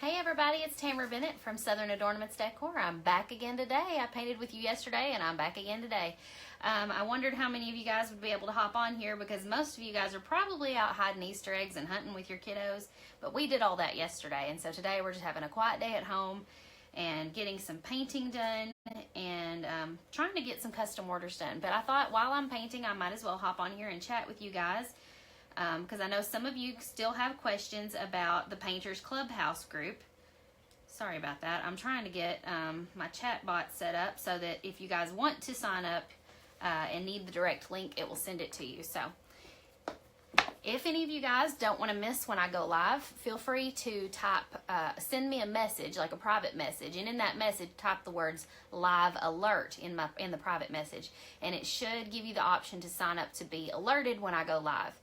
Hey everybody, it's Tamara Bennett from Southern Adoornments Decor. I'm back again today. I painted with you yesterday and I'm back again today. I wondered how many of you guys would be able to hop on here because most of you guys are probably out hiding Easter eggs and hunting with your kiddos, but we did all that yesterday, and so today we're just having a quiet day at home and getting some painting done and trying to get some custom orders done. But I thought while I'm painting I might as well hop on here and chat with you guys because I know some of you still have questions about the Painters Clubhouse group. Sorry about that. I'm trying to get my chat bot set up so that if you guys want to sign up and need the direct link, it will send it to you. So if any of you guys don't want to miss when I go live, feel free to send me a message, like a private message, and in that message type the words live alert in the private message, and it should give you the option to sign up to be alerted when I go live.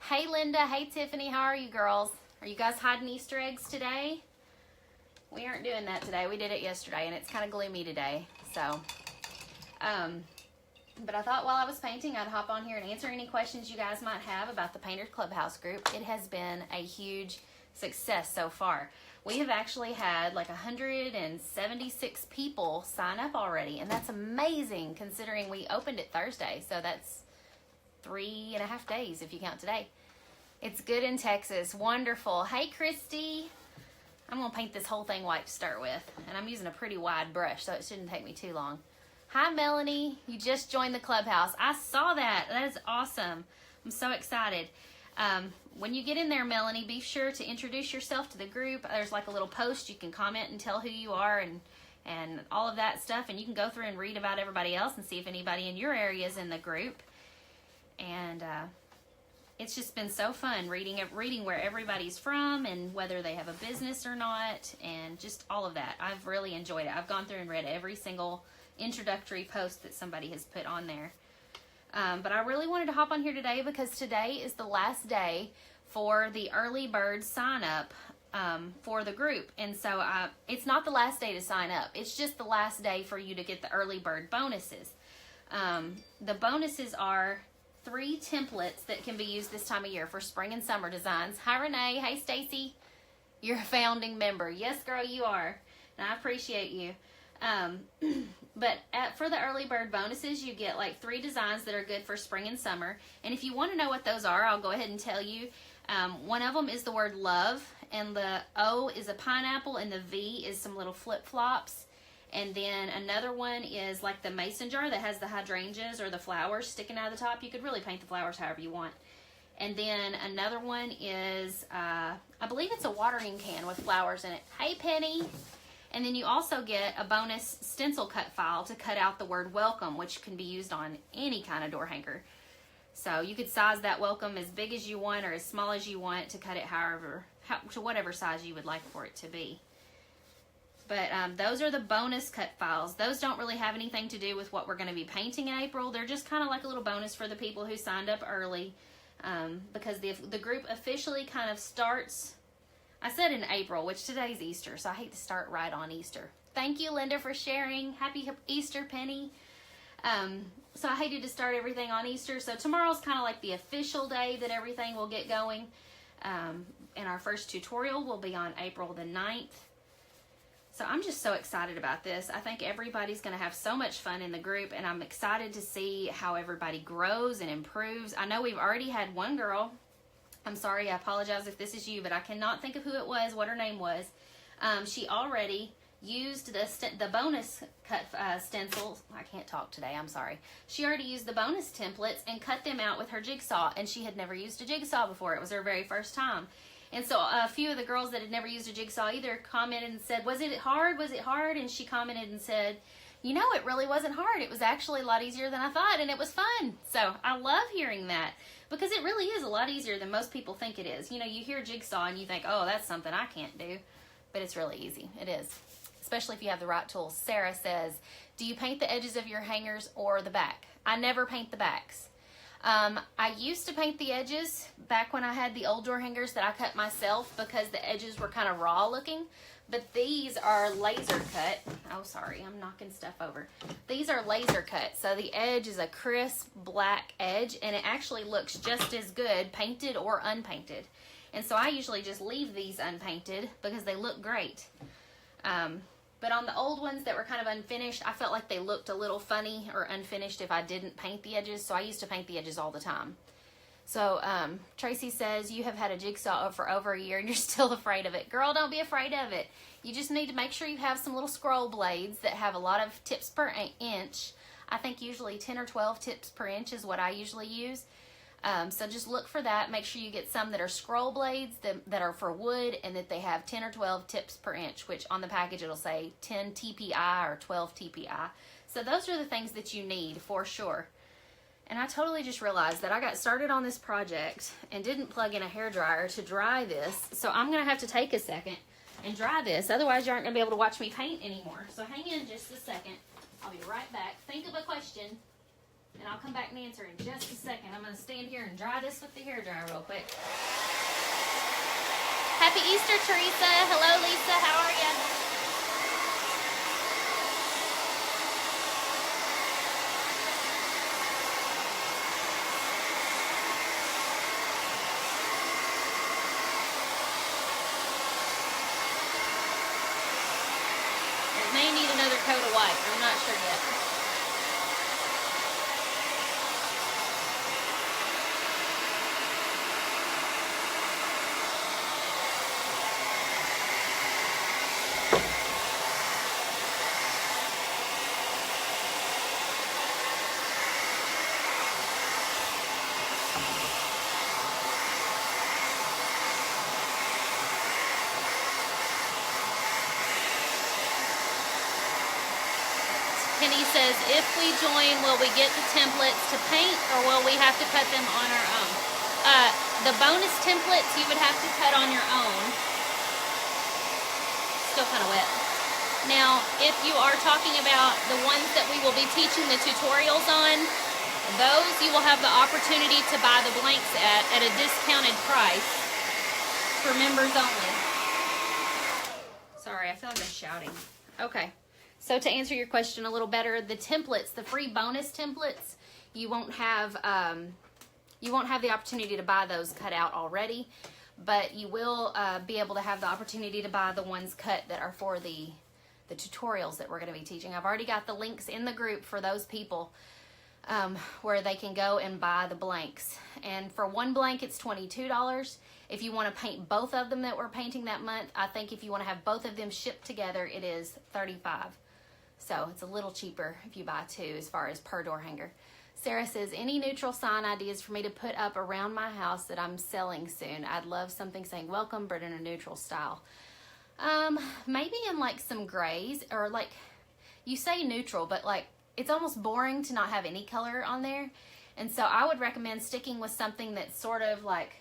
Hey Linda, hey Tiffany, how are you girls? Are you guys hiding Easter eggs today? We aren't doing that today. We did it yesterday and it's kind of gloomy today. So, but I thought while I was painting I'd hop on here and answer any questions you guys might have about the Painters Clubhouse group. It has been a huge success so far. We have actually had like 176 people sign up already, and that's amazing considering we opened it Thursday. So that's 3.5 days if you count today. It's good in Texas. Wonderful. Hey Christy. I'm going to paint this whole thing white to start with, and I'm using a pretty wide brush so it shouldn't take me too long. Hi Melanie, you just joined the Clubhouse. I saw that. That is awesome. I'm so excited. When you get in there, Melanie, be sure to introduce yourself to the group. There's like a little post. You can comment and tell who you are and all of that stuff, and you can go through and read about everybody else and see if anybody in your area is in the group. And it's just been so fun reading where everybody's from and whether they have a business or not, and just all of that. I've really enjoyed it. I've gone through and read every single introductory post that somebody has put on there. But I really wanted to hop on here today because today is the last day for the early bird sign up for the group. And so it's not the last day to sign up. It's just the last day for you to get the early bird bonuses. The bonuses are 3 templates that can be used this time of year for spring and summer designs. Hi Renee. Hey Stacy. You're a founding member. Yes girl, you are. And I appreciate you. But for the early bird bonuses, you get like 3 designs that are good for spring and summer. And if you want to know what those are, I'll go ahead and tell you. One of them is the word love, and the O is a pineapple, and the V is some little flip-flops. And then another one is like the mason jar that has the hydrangeas or the flowers sticking out of the top. You could really paint the flowers however you want. And then another one is, I believe it's a watering can with flowers in it. Hey Penny. And then you also get a bonus stencil cut file to cut out the word welcome, which can be used on any kind of door hanger. So you could size that welcome as big as you want or as small as you want to cut it to whatever size you would like for it to be. But those are the bonus cut files. Those don't really have anything to do with what we're going to be painting in April. They're just kind of like a little bonus for the people who signed up early because the group officially kind of starts, I said in April, which today's Easter, so I hate to start right on Easter. Thank you, Linda, for sharing. Happy Easter, Penny. So I hated to start everything on Easter, so tomorrow's kind of like the official day that everything will get going. And our first tutorial will be on April the 9th. So I'm just so excited about this. I think everybody's going to have so much fun in the group, and I'm excited to see how everybody grows and improves. I know we've already had one girl. I'm sorry, I apologize if this is you, but I cannot think of who it was, what her name was. She already used the bonus cut stencils. I can't talk today, I'm sorry. She already used the bonus templates and cut them out with her jigsaw, and she had never used a jigsaw before. It was her very first time. And so a few of the girls that had never used a jigsaw either commented and said, was it hard? Was it hard? And she commented and said, you know, it really wasn't hard. It was actually a lot easier than I thought, and it was fun. So I love hearing that because it really is a lot easier than most people think it is. You know, you hear jigsaw and you think, oh, that's something I can't do. But it's really easy. It is, especially if you have the right tools. Sarah says, do you paint the edges of your hangers or the back? I never paint the backs. I used to paint the edges back when I had the old door hangers that I cut myself because the edges were kind of raw looking, but these are laser cut. Oh, sorry, I'm knocking stuff over. These are laser cut, so the edge is a crisp black edge, and it actually looks just as good painted or unpainted. And so I usually just leave these unpainted because they look great. But on the old ones that were kind of unfinished, I felt like they looked a little funny or unfinished if I didn't paint the edges. So I used to paint the edges all the time. So Tracy says, you have had a jigsaw for over a year and you're still afraid of it. Girl, don't be afraid of it. You just need to make sure you have some little scroll blades that have a lot of tips per inch. I think usually 10 or 12 tips per inch is what I usually use. So just look for that. Make sure you get some that are scroll blades that are for wood and that they have 10 or 12 tips per inch, which on the package it'll say 10 TPI or 12 TPI. So those are the things that you need for sure. And I totally just realized that I got started on this project and didn't plug in a hairdryer to dry this. So I'm going to have to take a second and dry this. Otherwise, you aren't going to be able to watch me paint anymore. So hang in just a second. I'll be right back. Think of a question, and I'll come back and answer in just a second. I'm going to stand here and dry this with the hairdryer real quick. Happy Easter, Teresa. Hello, Lisa. How are you? May need another coat of white. I'm not sure yet. Penny says, if we join, will we get the templates to paint or will we have to cut them on our own? The bonus templates you would have to cut on your own. Still kind of wet. Now, if you are talking about the ones that we will be teaching the tutorials on, those you will have the opportunity to buy the blanks at a discounted price for members only. Sorry, I feel like I'm shouting. Okay. So to answer your question a little better, the templates, the free bonus templates, you won't have the opportunity to buy those cut out already, but you will be able to have the opportunity to buy the ones cut that are for the tutorials that we're going to be teaching. I've already got the links in the group for those people where they can go and buy the blanks. And for one blank, it's $22. If you want to paint both of them that we're painting that month, I think if you want to have both of them shipped together, it is $35. So it's a little cheaper if you buy two as far as per door hanger. Sarah says, any neutral sign ideas for me to put up around my house that I'm selling soon? I'd love something saying welcome, but in a neutral style. Maybe in like some grays, or like, you say neutral, but like it's almost boring to not have any color on there. And so I would recommend sticking with something that's sort of like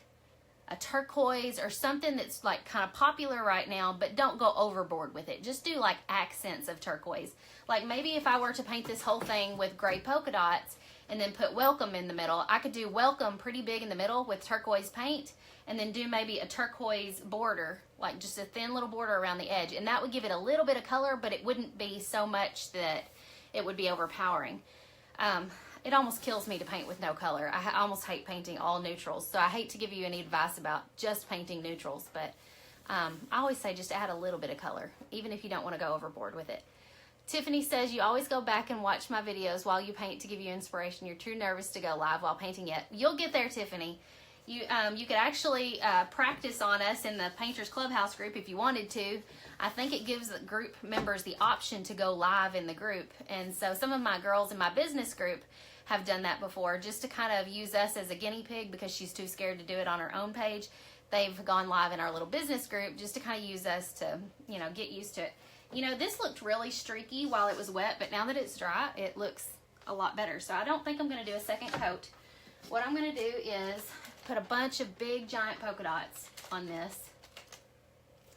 a turquoise or something that's like kind of popular right now, but don't go overboard with it. Just do like accents of turquoise. Like maybe if I were to paint this whole thing with gray polka dots and then put welcome in the middle, I could do welcome pretty big in the middle with turquoise paint and then do maybe a turquoise border, like just a thin little border around the edge. And that would give it a little bit of color, but it wouldn't be so much that it would be overpowering. It almost kills me to paint with no color. I almost hate painting all neutrals. So I hate to give you any advice about just painting neutrals, but I always say just add a little bit of color, even if you don't want to go overboard with it. Tiffany says, you always go back and watch my videos while you paint to give you inspiration. You're too nervous to go live while painting yet. You'll get there, Tiffany. You could actually practice on us in the Painters Clubhouse group if you wanted to. I think it gives the group members the option to go live in the group. And so some of my girls in my business group have done that before, just to kind of use us as a guinea pig because she's too scared to do it on her own page. They've gone live in our little business group just to kind of use us to, get used to it. This looked really streaky while it was wet, but now that it's dry, it looks a lot better. So I don't think I'm going to do a second coat. What I'm going to do is put a bunch of big giant polka dots on this.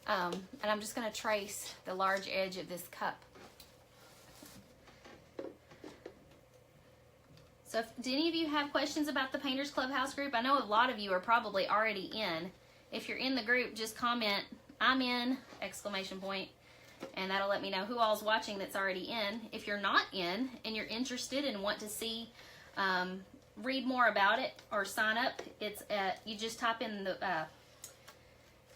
And I'm just going to trace the large edge of this cup. So do any of you have questions about the Painters Clubhouse group? I know a lot of you are probably already in. If you're in the group, just comment, I'm in, ! And that'll let me know who all's watching that's already in. If you're not in and you're interested and want to see, read more about it or sign up, it's you just type in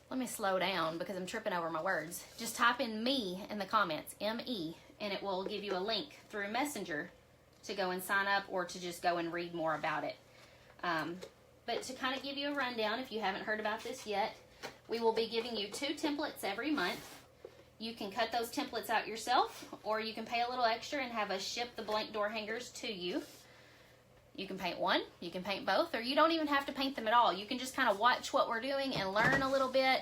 let me slow down because I'm tripping over my words. Just type in me in the comments, M-E, and it will give you a link through Messenger to go and sign up or to just go and read more about it. But to kind of give you a rundown, if you haven't heard about this yet, we will be giving you 2 templates every month. You can cut those templates out yourself, or you can pay a little extra and have us ship the blank door hangers to you. You can paint one, you can paint both, or you don't even have to paint them at all. You can just kind of watch what we're doing and learn a little bit.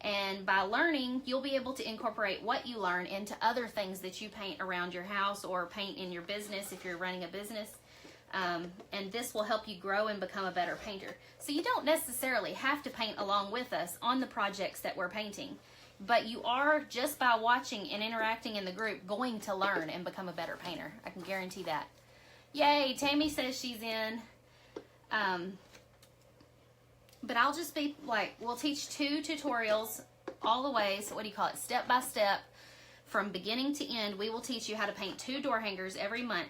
And by learning, you'll be able to incorporate what you learn into other things that you paint around your house or paint in your business if you're running a business. And this will help you grow and become a better painter. So you don't necessarily have to paint along with us on the projects that we're painting, but you are, just by watching and interacting in the group, going to learn and become a better painter. I can guarantee that. Yay, Tammy says she's in. But I'll just be like, we'll teach 2 tutorials all the way. So what do you call it? Step by step, from beginning to end. We will teach you how to paint 2 door hangers every month.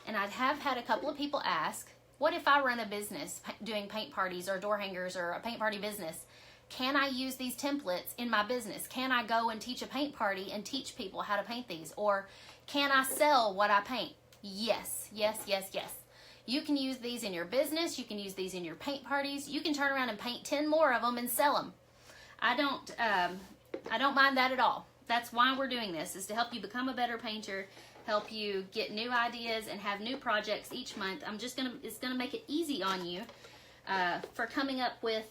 And I have had a couple of people ask, what if I run a business doing paint parties or door hangers or a paint party business? Can I use these templates in my business? Can I go and teach a paint party and teach people how to paint these? Or can I sell what I paint? Yes, yes, yes, yes. You can use these in your business. You can use these in your paint parties. You can turn around and paint 10 more of them and sell them. I don't mind that at all. That's why we're doing this, is to help you become a better painter, help you get new ideas and have new projects each month. It's gonna make it easy on you for coming up with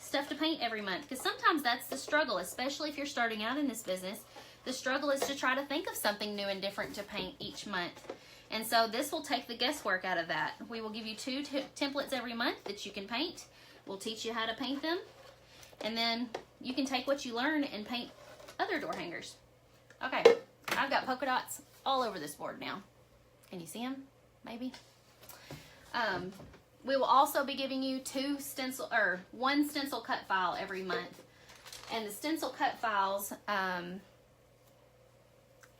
stuff to paint every month, because sometimes that's the struggle, especially if you're starting out in this business. The struggle is to try to think of something new and different to paint each month. And so this will take the guesswork out of that. We will give you 2 templates every month that you can paint. We'll teach you how to paint them. And then you can take what you learn and paint other door hangers. Okay, I've got polka dots all over this board now. Can you see them? Maybe. We will also be giving you 1 stencil cut file every month. And the stencil cut files,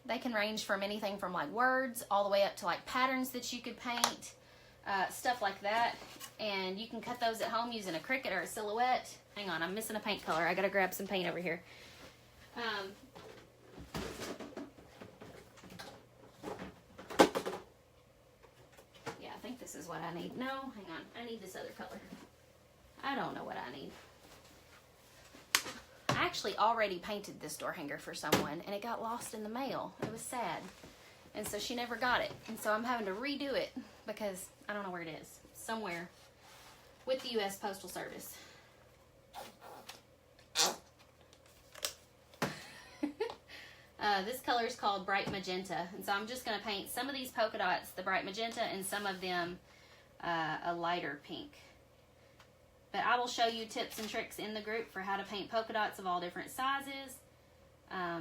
they can range from anything from like words all the way up to like patterns that you could paint, stuff like that. And you can cut those at home using a Cricut or a Silhouette. Hang on, I'm missing a paint color. I gotta grab some paint over here. Yeah, I think this is what I need. No, hang on. I need this other color. I don't know what I need. I actually already painted this door hanger for someone, and it got lost in the mail. It was sad. And so she never got it. And so I'm having to redo it because I don't know where it is. Somewhere with the U.S. Postal Service. This color is called Bright Magenta. And so I'm just going to paint some of these polka dots the bright magenta and some of them a lighter pink. But I will show you tips and tricks in the group for how to paint polka dots of all different sizes. I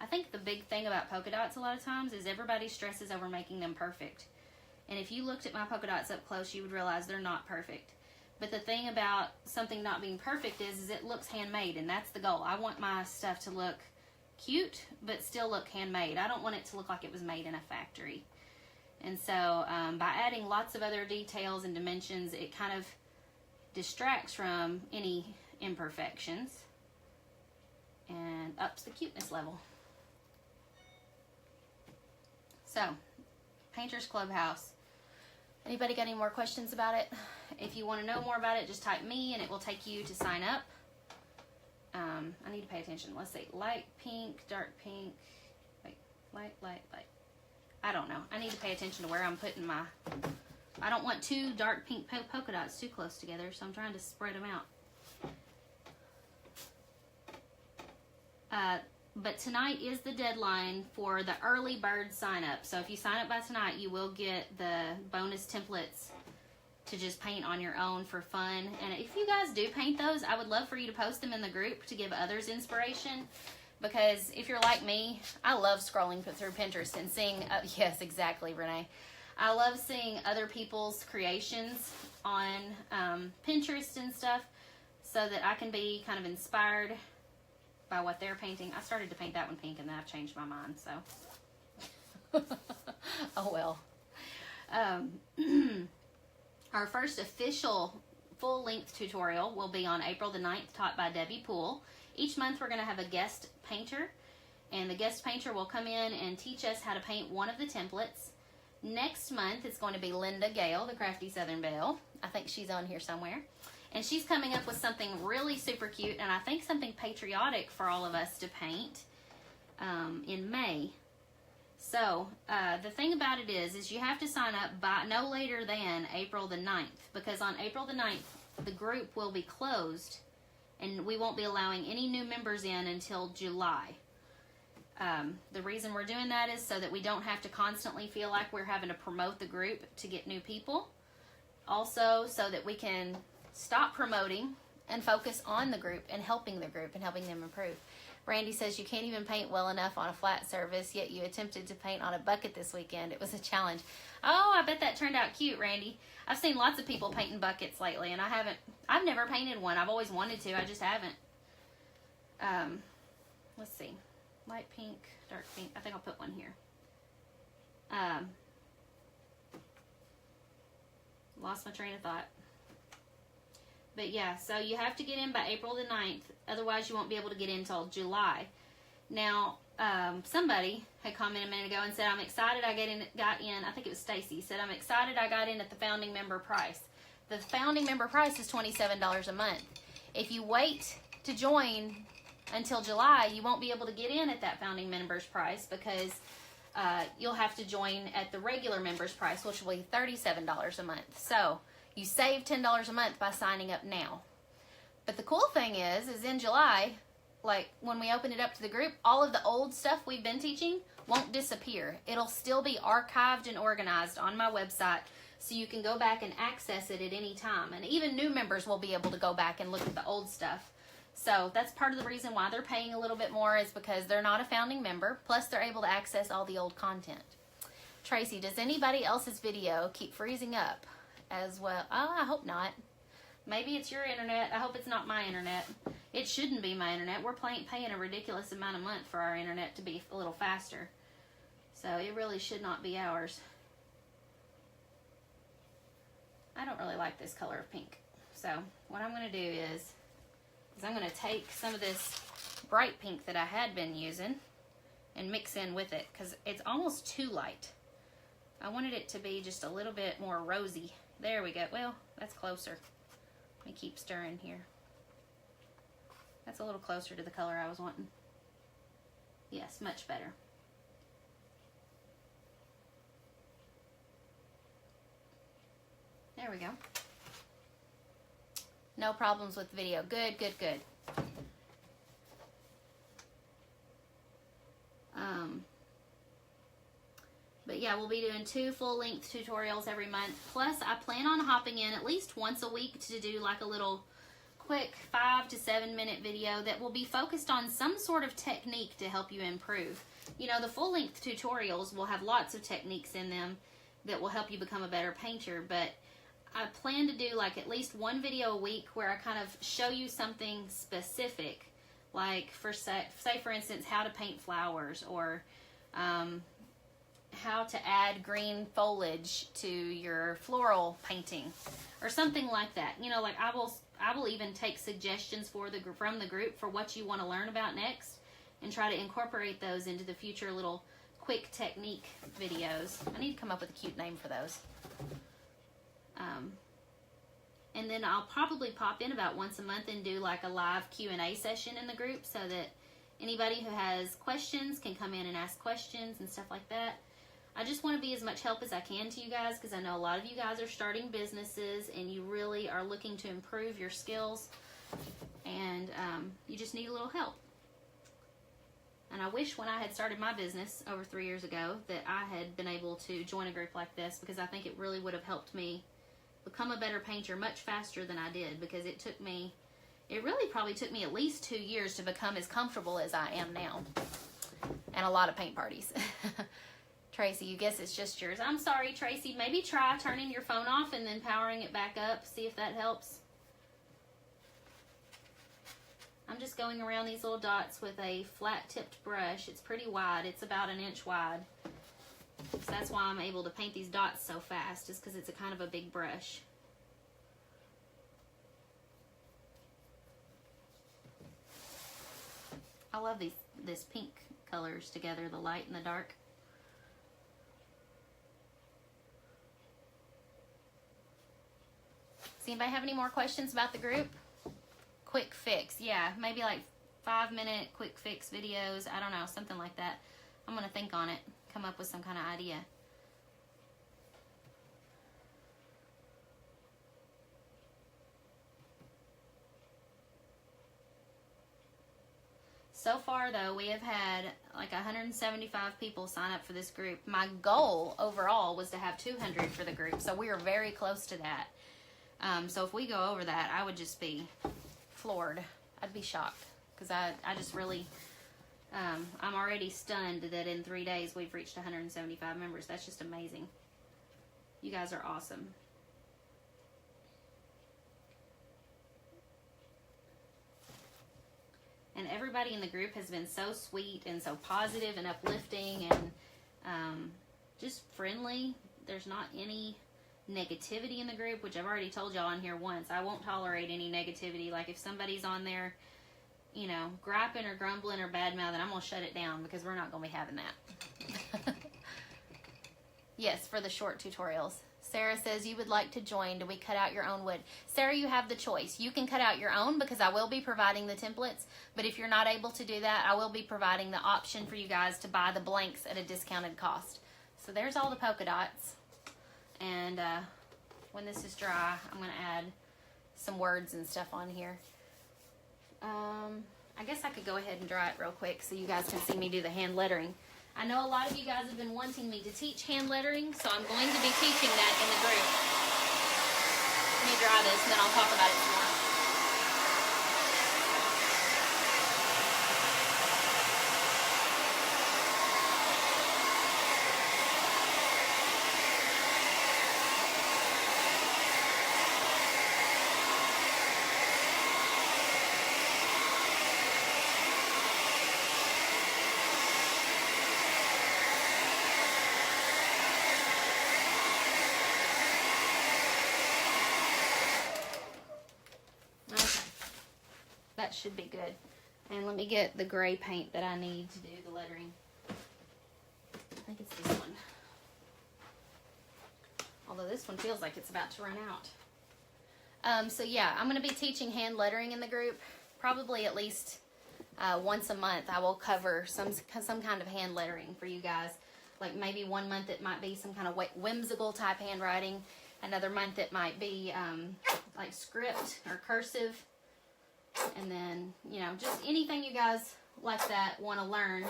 think the big thing about polka dots a lot of times is everybody stresses over making them perfect. And if you looked at my polka dots up close, you would realize they're not perfect. But the thing about something not being perfect is it looks handmade, and that's the goal. I want my stuff to look cute, but still look handmade. I don't want it to look like it was made in a factory. And so by adding lots of other details and dimensions, it kind of distracts from any imperfections and ups the cuteness level. So, Painters Clubhouse. Anybody got any more questions about it? If you want to know more about it, just type me and it will take you to sign up. I need to pay attention. Let's see. Light pink, dark pink. Wait, light. I don't know. I need to pay attention to where I'm putting my... I don't want 2 dark pink polka dots too close together, so I'm trying to spread them out. But tonight is the deadline for the early bird sign up. So if you sign up by tonight, you will get the bonus templates to just paint on your own for fun. And if you guys do paint those, I would love for you to post them in the group to give others inspiration. Because if you're like me, I love scrolling through Pinterest and seeing, yes, exactly, Renee. I love seeing other people's creations on Pinterest and stuff so that I can be kind of inspired by what they're painting. I started to paint that one pink and then I've changed my mind, so. Oh well. Our first official full-length tutorial will be on April the 9th, taught by Debbie Poole. Each month we're going to have a guest painter, and the guest painter will come in and teach us how to paint one of the templates. Next month it's going to be Linda Gale, the Crafty Southern Belle. I think she's on here somewhere. And she's coming up with something really super cute, and I think something patriotic for all of us to paint in May. So, the thing about it is you have to sign up by no later than April the 9th, because on April the 9th, the group will be closed, and we won't be allowing any new members in until July. The reason we're doing that is so that we don't have to constantly feel like we're having to promote the group to get new people. Also, so that we can stop promoting and focus on the group and helping the group and helping them improve. Randy says you can't even paint well enough on a flat surface, yet you attempted to paint on a bucket this weekend. It was a challenge. Oh, I bet that turned out cute, Randy. I've seen lots of people painting buckets lately, and I've never painted one. I've always wanted to, I just haven't. Let's see. Light pink, dark pink. I think I'll put one here. Lost my train of thought. But yeah, so you have to get in by April the 9th. Otherwise, you won't be able to get in until July. Now, somebody had commented a minute ago and said, I'm excited I got in. I think it was Stacy. Said, I'm excited I got in at the founding member price. The founding member price is $27 a month. If you wait to join until July, you won't be able to get in at that founding member's price, because you'll have to join at the regular member's price, which will be $37 a month. So you save $10 a month by signing up now. But the cool thing is in July, like when we open it up to the group, all of the old stuff we've been teaching won't disappear. It'll still be archived and organized on my website, so you can go back and access it at any time. And even new members will be able to go back and look at the old stuff. So that's part of the reason why they're paying a little bit more, is because they're not a founding member, plus they're able to access all the old content. Tracy, does anybody else's video keep freezing up as well? Oh, I hope not. Maybe it's your internet. I hope it's not my internet. It shouldn't be my internet. We're paying a ridiculous amount a month for our internet to be a little faster. So it really should not be ours. I don't really like this color of pink. So what I'm going to do is I'm going to take some of this bright pink that I had been using and mix in with it, because it's almost too light. I wanted it to be just a little bit more rosy. There we go. Well, that's closer. Let me keep stirring here. That's a little closer to the color I was wanting. Yes, much better. There we go. No problems with the video. Good, good, good. But yeah, we'll be doing 2 full-length tutorials every month. Plus, I plan on hopping in at least once a week to do like a little quick 5 to 7 minute video that will be focused on some sort of technique to help you improve. You know, the full-length tutorials will have lots of techniques in them that will help you become a better painter, but I plan to do like at least one video a week where I kind of show you something specific, like say for instance, how to paint flowers, or how to add green foliage to your floral painting, or something like that. You know, like I will even take suggestions from the group for what you want to learn about next, and try to incorporate those into the future little quick technique videos. I need to come up with a cute name for those. And then I'll probably pop in about once a month and do like a live Q&A session in the group, so that anybody who has questions can come in and ask questions and stuff like that. I just want to be as much help as I can to you guys, because I know a lot of you guys are starting businesses and you really are looking to improve your skills, and you just need a little help. And I wish when I had started my business over 3 years ago that I had been able to join a group like this, because I think it really would have helped me become a better painter much faster than I did, because it really probably took me at least 2 years to become as comfortable as I am now. And a lot of paint parties. Tracy, you guess it's just yours. I'm sorry, Tracy. Maybe try turning your phone off and then powering it back up. See if that helps. I'm just going around these little dots with a flat-tipped brush. It's pretty wide. It's about 1 inch wide. So that's why I'm able to paint these dots so fast, is because it's a kind of a big brush. I love this pink colors together, the light and the dark. Does anybody have any more questions about the group? Quick fix. Yeah, maybe like 5-minute quick fix videos. I don't know, something like that. I'm going to think on it, come up with some kind of idea. So far, though, we have had like 175 people sign up for this group. My goal overall was to have 200 for the group, so we are very close to that. So if we go over that, I would just be floored. I'd be shocked because I just really, I'm already stunned that in 3 days we've reached 175 members. That's just amazing. You guys are awesome. And everybody in the group has been so sweet and so positive and uplifting and just friendly. There's not any negativity in the group, which I've already told y'all on here once. I won't tolerate any negativity. Like if somebody's on there, you know, griping or grumbling or bad-mouthing, I'm going to shut it down because we're not going to be having that. Yes, for the short tutorials. Sarah says, you would like to join. Do we cut out your own wood? Sarah, you have the choice. You can cut out your own because I will be providing the templates. But if you're not able to do that, I will be providing the option for you guys to buy the blanks at a discounted cost. So there's all the polka dots. And when this is dry, I'm going to add some words and stuff on here. I guess I could go ahead and dry it real quick so you guys can see me do the hand lettering. I know a lot of you guys have been wanting me to teach hand lettering, so I'm going to be teaching that in the group. Let me dry this and then I'll talk about it some more. That should be good. And let me get the gray paint that I need to do the lettering. I think it's this one. Although this one feels like it's about to run out. So yeah, I'm going to be teaching hand lettering in the group. Probably at least once a month I will cover some kind of hand lettering for you guys. Like maybe 1 month it might be some kind of whimsical type handwriting. Another month it might be like script or cursive. And then, you know, just anything you guys like that want to learn,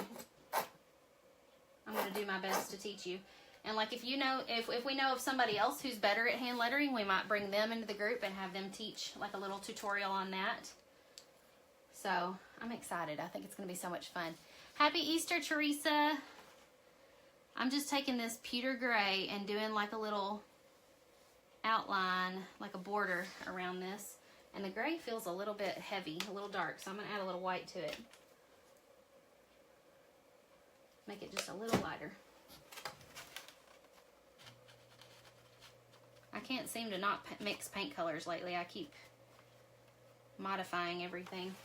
I'm going to do my best to teach you. And like if you know, if we know of somebody else who's better at hand lettering, we might bring them into the group and have them teach like a little tutorial on that. So I'm excited. I think it's going to be so much fun. Happy Easter, Teresa. I'm just taking this pewter gray and doing like a little outline, like a border around this. And the gray feels a little bit heavy, a little dark, so I'm going to add a little white to it. Make it just a little lighter. I can't seem to not mix paint colors lately. I keep modifying everything.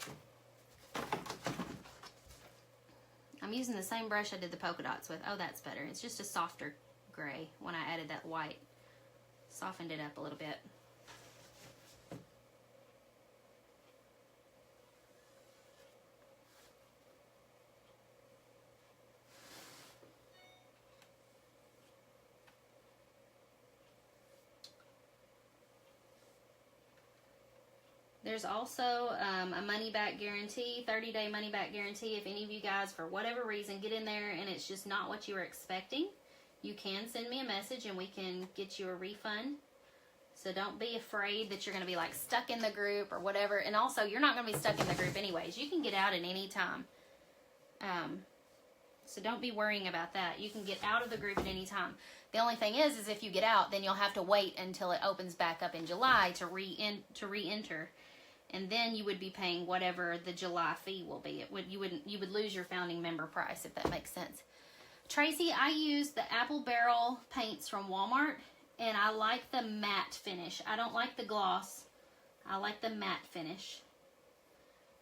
I'm using the same brush I did the polka dots with. Oh, that's better. It's just a softer gray when I added that white. Softened it up a little bit. There's also a money-back guarantee, 30-day money-back guarantee. If any of you guys, for whatever reason, get in there and it's just not what you were expecting, you can send me a message and we can get you a refund. So don't be afraid that you're going to be like stuck in the group or whatever. And also, you're not going to be stuck in the group anyways. You can get out at any time. So don't be worrying about that. You can get out of the group at any time. The only thing is if you get out, then you'll have to wait until it opens back up in July to re-enter. And then you would be paying whatever the July fee will be. You would lose your founding member price, if that makes sense. Tracy, I use the Apple Barrel paints from Walmart, and I like the matte finish. I don't like the gloss. I like the matte finish.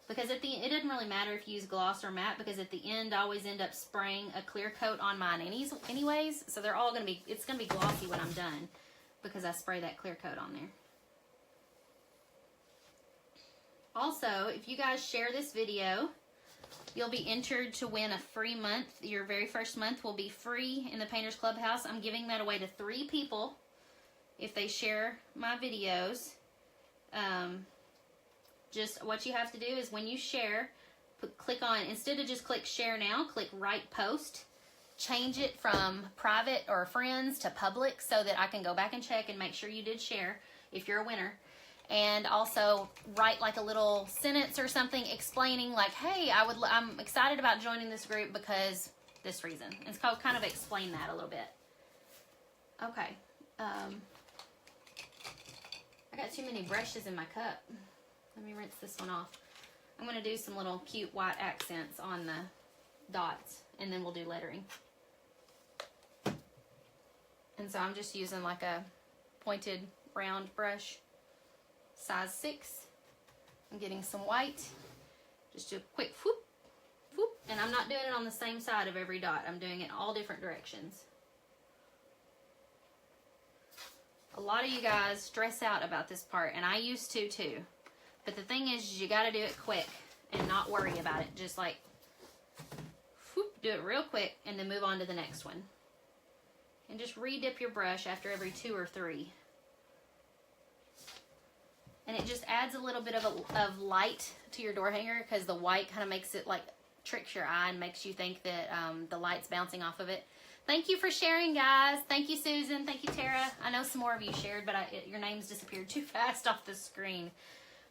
because at the it doesn't really matter if you use gloss or matte, because at the end I always end up spraying a clear coat on mine anyways, so they're all gonna be, it's gonna be glossy when I'm done because I spray that clear coat on there. Also, if you guys share this video, you'll be entered to win a free month. Your very first month will be free in the Painters Clubhouse. I'm giving that away to 3 people if they share my videos. Just what you have to do is when you share, click on, instead of just click share now, click write post. Change it from private or friends to public so that I can go back and check and make sure you did share if you're a winner. And also write like a little sentence or something explaining like, hey, I'm excited about joining this group because this reason. And so kind of explain that a little bit. Okay. I got too many brushes in my cup. Let me rinse this one off. I'm going to do some little cute white accents on the dots, and then we'll do lettering. And so I'm just using like a pointed round brush, size 6. I'm getting some white. Just do a quick whoop, whoop. And I'm not doing it on the same side of every dot. I'm doing it all different directions. A lot of you guys stress out about this part, and I used to too. But the thing is, you got to do it quick and not worry about it. Just like, whoop, do it real quick and then move on to the next one. And just re-dip your brush after every 2 or 3. And it just adds a little bit of light to your door hanger, because the white kind of makes it like, tricks your eye and makes you think that the light's bouncing off of it. Thank you for sharing, guys. Thank you, Susan. Thank you, Tara. I know some more of you shared, but your names disappeared too fast off the screen.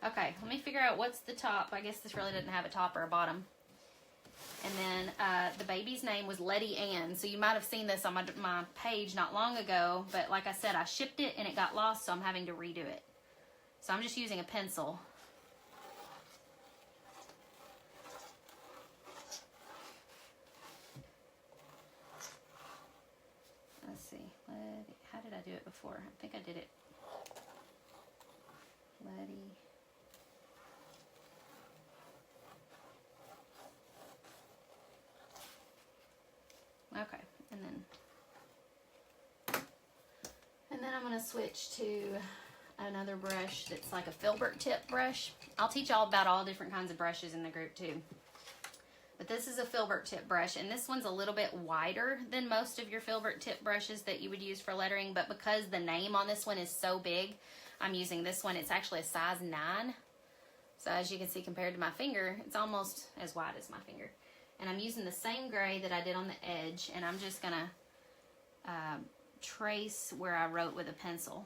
Okay, let me figure out what's the top. I guess this really didn't have a top or a bottom. And then the baby's name was Letty Ann. So you might have seen this on my page not long ago. But like I said, I shipped it and it got lost, so I'm having to redo it. So I'm just using a pencil. Let's see. How did I do it before? I think I did it. Letty. Okay, and then I'm going to switch to another brush that's like a filbert tip brush. I'll teach y'all about all different kinds of brushes in the group too. But this is a filbert tip brush, and this one's a little bit wider than most of your filbert tip brushes that you would use for lettering, but because the name on this one is so big, I'm using this one. It's actually a size 9. So as you can see, compared to my finger, it's almost as wide as my finger. And I'm using the same gray that I did on the edge, and I'm just gonna trace where I wrote with a pencil.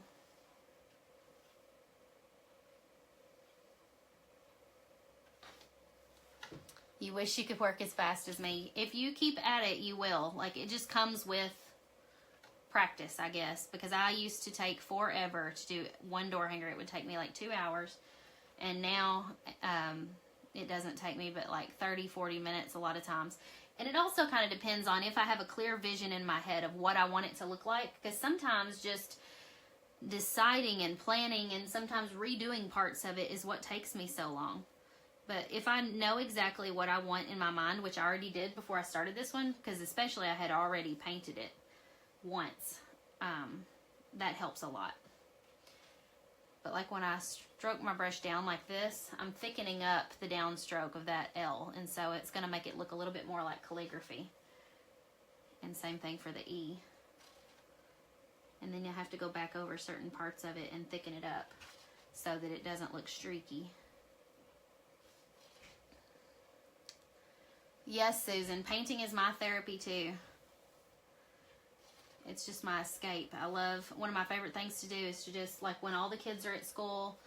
You wish you could work as fast as me. If you keep at it, you will. Like, it just comes with practice, I guess, because I used to take forever to do one door hanger. It would take me like 2 hours, and now it doesn't take me but like 30-40 minutes a lot of times. And it also kind of depends on if I have a clear vision in my head of what I want it to look like, because sometimes just deciding and planning and sometimes redoing parts of it is what takes me so long. But if I know exactly what I want in my mind, which I already did before I started this one, because especially I had already painted it once, that helps a lot. But like when I stroke my brush down like this, I'm thickening up the downstroke of that L, and so it's going to make it look a little bit more like calligraphy. And same thing for the E. And then you have to go back over certain parts of it and thicken it up so that it doesn't look streaky. Yes, Susan, painting is my therapy too. It's just my escape. I love, one of my favorite things to do is to just, like when all the kids are at school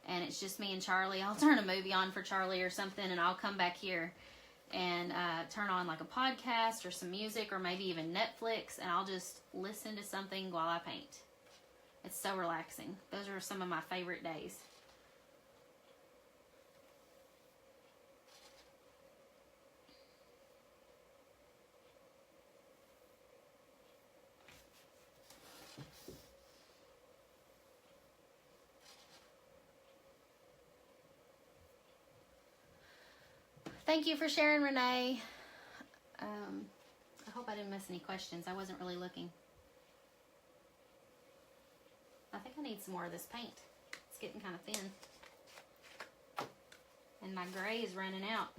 and it's just me and Charlie, I'll turn a movie on for Charlie or something, and I'll come back here and turn on like a podcast or some music or maybe even Netflix, and I'll just listen to something while I paint. It's so relaxing. Those are some of my favorite days. Thank you for sharing, Renee. I hope I didn't miss any questions. I wasn't really looking. I think I need some more of this paint. It's getting kind of thin. And my gray is running out.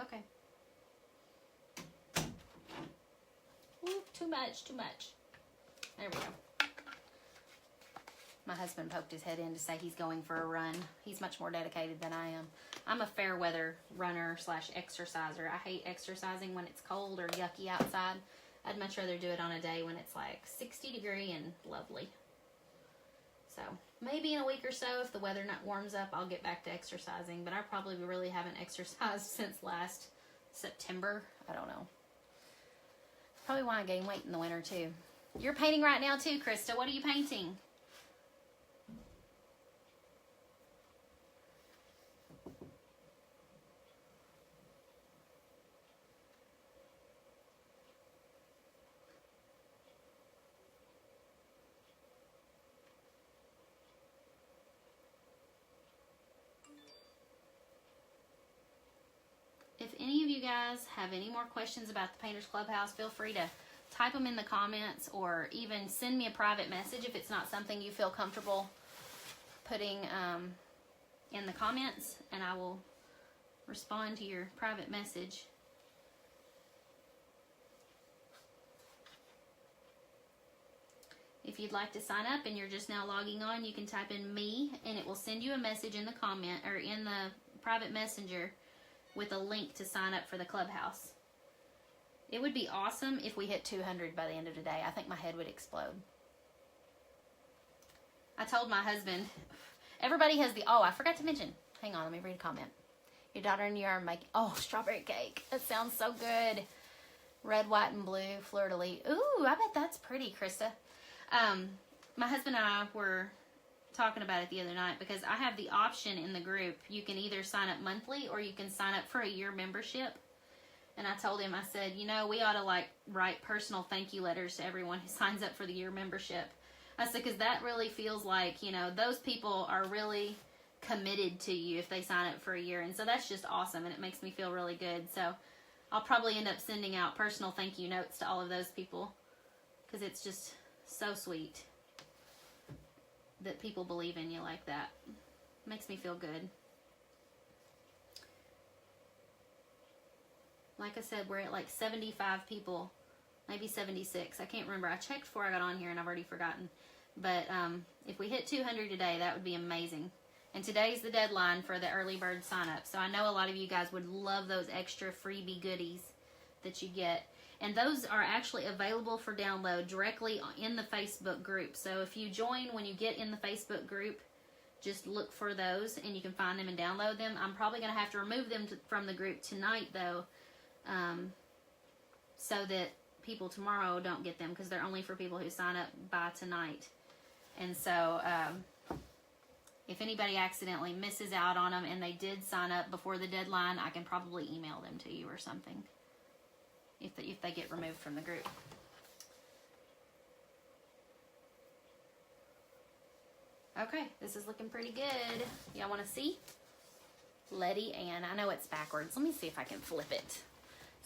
Okay. Ooh, too much. There we go. My husband poked his head in to say he's going for a run. He's much more dedicated than I am. I'm a fair weather runner / exerciser. I hate exercising when it's cold or yucky outside. I'd much rather do it on a day when it's like 60 degrees and lovely. So maybe in a week or so, if the weather not warms up, I'll get back to exercising. But I probably really haven't exercised since last September. I don't know. Probably why I gain weight in the winter too. You're painting right now too, Krista. What are you painting? If any of you guys have any more questions about the Painters Clubhouse, feel free to type them in the comments or even send me a private message if it's not something you feel comfortable putting in the comments, and I will respond to your private message. If you'd like to sign up and you're just now logging on, you can type in me and it will send you a message in the comment or in the private messenger with a link to sign up for the Clubhouse. It would be awesome if we hit 200 by the end of the day. I think my head would explode. I told my husband, everybody has the, oh, I forgot to mention. Hang on, let me read a comment. Your daughter and you are making, oh, strawberry cake. That sounds so good. Red, white, and blue, fleur-de-lis. Ooh, I bet that's pretty, Krista. My husband and I were talking about it the other night because I have the option in the group. You can either sign up monthly or you can sign up for a year membership. And I told him, I said, you know, we ought to like write personal thank you letters to everyone who signs up for the year membership. I said, because that really feels like, you know, those people are really committed to you if they sign up for a year. And so that's just awesome. And it makes me feel really good. So I'll probably end up sending out personal thank you notes to all of those people because it's just so sweet that people believe in you like that. Makes me feel good. Like I said, we're at like 75 people, maybe 76. I can't remember. I checked before I got on here and I've already forgotten. But if we hit 200 today, that would be amazing. And today's the deadline for the early bird sign up. So I know a lot of you guys would love those extra freebie goodies that you get. And those are actually available for download directly in the Facebook group. So if you join when you get in the Facebook group, just look for those and you can find them and download them. I'm probably going to have to remove them from the group tonight, though, so that people tomorrow don't get them because they're only for people who sign up by tonight. And so if anybody accidentally misses out on them and they did sign up before the deadline, I can probably email them to you or something if they get removed from the group. Okay, this is looking pretty good. Y'all want to see? Letty Ann. I know it's backwards. Let me see if I can flip it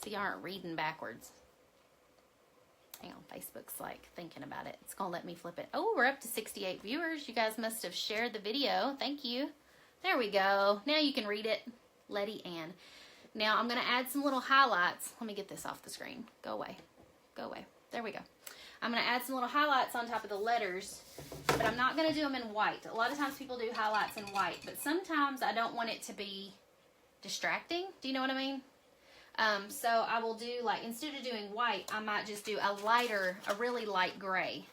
so y'all aren't reading backwards. Hang on, Facebook's like thinking about it. It's gonna let me flip it. Oh, we're up to 68 viewers. You guys must have shared the video. Thank you. There we go. Now you can read it. Letty Ann. Now I'm gonna add some little highlights. Let me get this off the screen. Go away. Go away. There we go. I'm gonna add some little highlights on top of the letters, but I'm not gonna do them in white. A lot of times people do highlights in white, but sometimes I don't want it to be distracting. Do you know what I mean? So I will do, like, instead of doing white, I might just do a really light gray.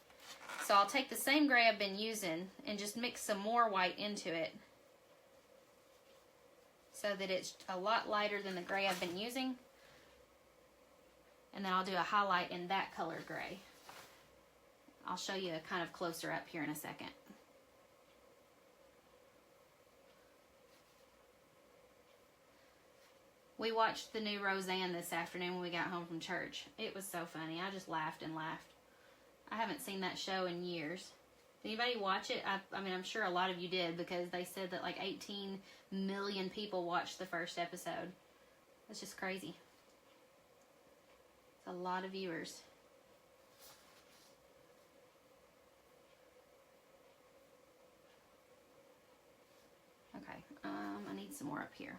So I'll take the same gray I've been using and just mix some more white into it so that it's a lot lighter than the gray I've been using. And then I'll do a highlight in that color gray. I'll show you kind of closer up here in a second. We watched the new Roseanne this afternoon when we got home from church. It was so funny. I just laughed and laughed. I haven't seen that show in years. Did anybody watch it? I mean, I'm sure a lot of you did, because they said that like 18 million people watched the first episode. That's just crazy. It's a lot of viewers. Okay, I need some more up here.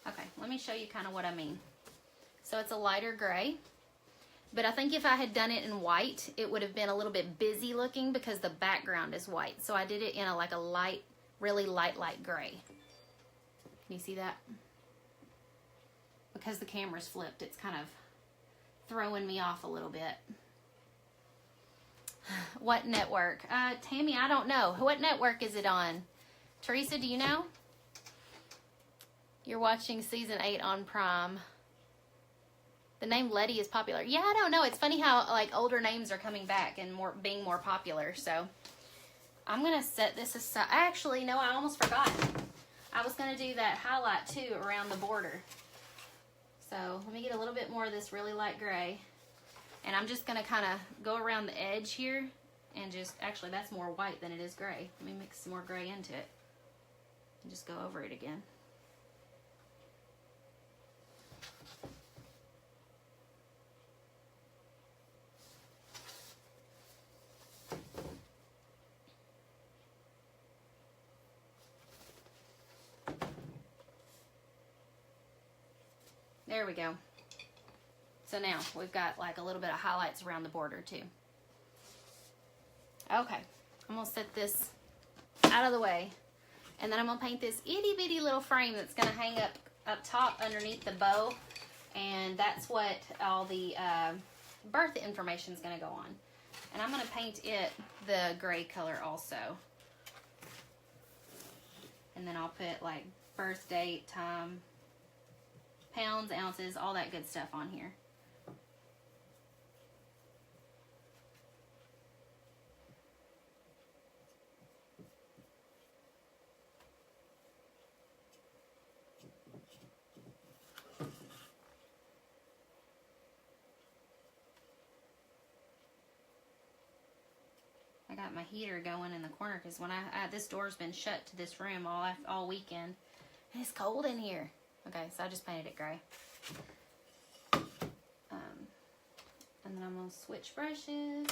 Okay, let me show you kind of what I mean. So it's a lighter gray, but I think if I had done it in white, it would have been a little bit busy looking because the background is white. So I did it in a like a light, really light gray. Can you see that? Because the camera's flipped, it's kind of throwing me off a little bit. What network? Tammy, I don't know. What network is it on? Teresa, do you know? You're watching season 8 on Prime. The name Letty is popular. Yeah, I don't know. It's funny how like older names are coming back and being more popular. So I'm gonna set this aside. Actually, no, I almost forgot. I was gonna do that highlight too around the border. So let me get a little bit more of this really light gray. And I'm just gonna kind of go around the edge here and just, actually that's more white than it is gray. Let me mix some more gray into it and just go over it again. There we go. So now we've got like a little bit of highlights around the border too. Okay, I'm gonna set this out of the way, and then I'm gonna paint this itty bitty little frame that's gonna hang up top underneath the bow, and that's what all the birth information is gonna go on. And I'm gonna paint it the gray color also. And then I'll put like birth date, time, pounds, ounces, all that good stuff on here. I got my heater going in the corner because when this door's been shut to this room all weekend, and it's cold in here. Okay, so I just painted it gray. And then I'm going to switch brushes.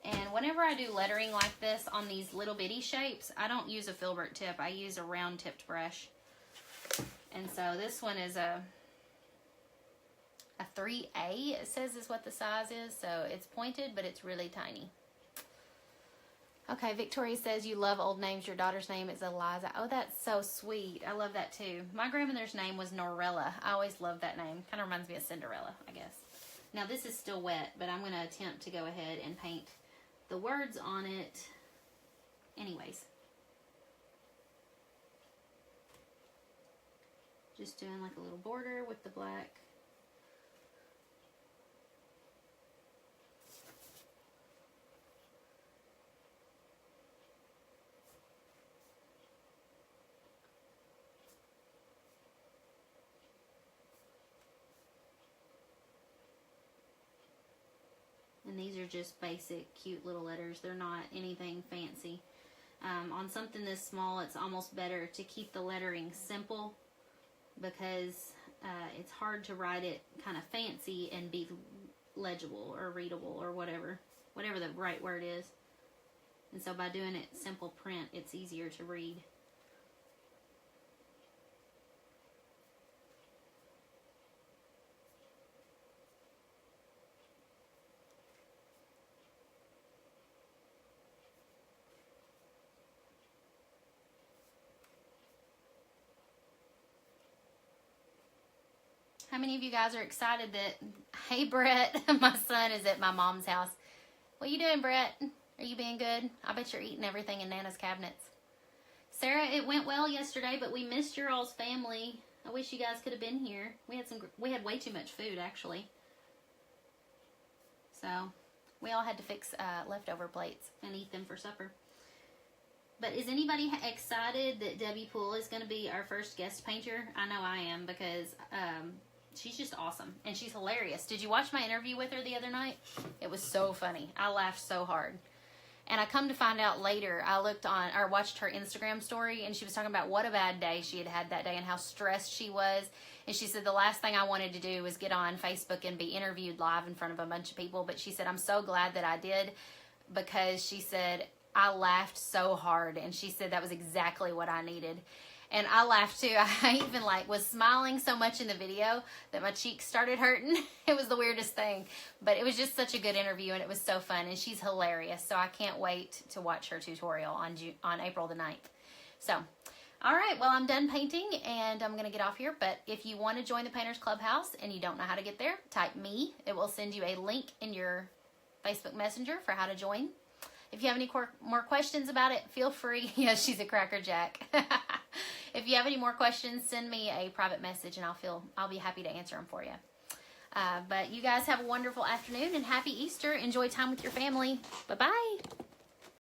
And whenever I do lettering like this on these little bitty shapes, I don't use a filbert tip. I use a round tipped brush. And so this one is a 3A, it says is what the size is. So it's pointed, but it's really tiny. Okay, Victoria says you love old names. Your daughter's name is Eliza. Oh, that's so sweet. I love that too. My grandmother's name was Norella. I always loved that name. Kind of reminds me of Cinderella, I guess. Now this is still wet, but I'm going to attempt to go ahead and paint the words on it anyways. Just doing like a little border with the black. And these are just basic, cute little letters. They're not anything fancy. On something this small, it's almost better to keep the lettering simple because it's hard to write it kind of fancy and be legible or readable or whatever the right word is. And so by doing it simple print, it's easier to read. How many of you guys are excited that, hey Brett, my son is at my mom's house. What you doing, Brett? Are you being good? I bet you're eating everything in Nana's cabinets. Sarah, it went well yesterday, but we missed your all's family. I wish you guys could have been here. We had way too much food, actually. So, we all had to fix leftover plates and eat them for supper. But is anybody excited that Debbie Poole is going to be our first guest painter? I know I am because She's just awesome, and she's hilarious. Did you watch my interview with her the other night? It was so funny. I laughed so hard. And I come to find out later, I watched her Instagram story, and she was talking about what a bad day she had had that day and how stressed she was. And she said, the last thing I wanted to do was get on Facebook and be interviewed live in front of a bunch of people. But she said, I'm so glad that I did, because she said, I laughed so hard. And she said that was exactly what I needed. And I laughed too. I even was smiling so much in the video that my cheeks started hurting. It was the weirdest thing. But it was just such a good interview, and it was so fun. And she's hilarious. So I can't wait to watch her tutorial on April the 9th. So, all right. Well, I'm done painting, and I'm going to get off here. But if you want to join the Painters Clubhouse and you don't know how to get there, type me. It will send you a link in your Facebook Messenger for how to join. If you have any more questions about it, feel free. Yeah, she's a crackerjack. If you have any more questions, send me a private message, and I'll be happy to answer them for you. But you guys have a wonderful afternoon, and happy Easter. Enjoy time with your family. Bye-bye.